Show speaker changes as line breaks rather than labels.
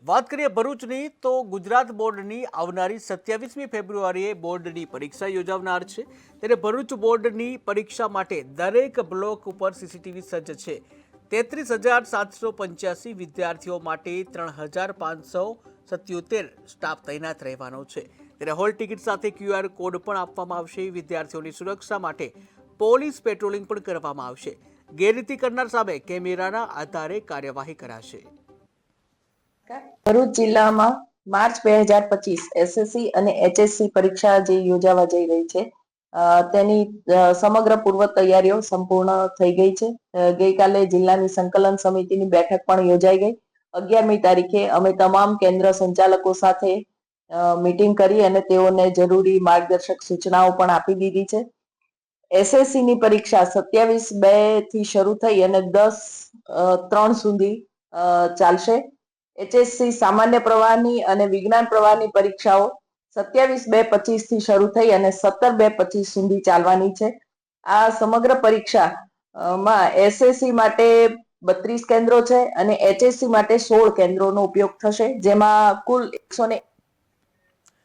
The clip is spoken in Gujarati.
વાત કરીએ ભરૂચની તો ગુજરાત બોર્ડની આવનારી 27મી ફેબ્રુઆરીએ બોર્ડની પરીક્ષા યોજાનાર છે ત્યારે ભરૂચ બોર્ડની પરીક્ષા માટે દરેક બ્લોક ઉપર સીસીટીવી સજ્જ છે 33,785 વિદ્યાર્થીઓ માટે 3,577 સ્ટાફ તૈનાત રહેવાનો છે ત્યારે હોલ ટિકિટ સાથે QR કોડ પણ આપવામાં આવશે। વિદ્યાર્થીઓની સુરક્ષા માટે પોલીસ પેટ્રોલિંગ પણ કરવામાં આવશે। ગેરરીતિ કરનાર સામે કેમેરાના આધારે કાર્યવાહી કરાશે।
ભરૂચ જિલ્લામાં માર્ચ 2025 એસએસસી અને એચએસસી પરીક્ષા જે યોજાવા જઈ રહી છે તેની સમગ્ર પૂર્વ તૈયારીઓ સંપૂર્ણ થઈ ગઈ છે। ગઈકાલે જિલ્લાની સંકલન સમિતિની બેઠક પણ યોજાઈ ગઈ। 11મી તારીખે અમે તમામ કેન્દ્ર સંચાલકો સાથે મીટિંગ કરી અને તેઓને જરૂરી માર્ગદર્શક સૂચનાઓ પણ આપી દીધી છે। એસએસસી ની પરીક્ષા 27/2 થી શરૂ થઈ અને 10/3 સુધી ચાલશે। એચએસસી સામાન્ય પ્રવાહની અને વિજ્ઞાન પ્રવાહની પરીક્ષાઓ 27/2/25 થી શરૂ થઈ અને 17/2/25 સુધી ચાલવાની છે। આ સમગ્ર પરીક્ષામાં એસએસસી માટે 32 કેન્દ્રો છે અને એચએસસી માટે 16 કેન્દ્રોનો ઉપયોગ થશે, જેમાં કુલ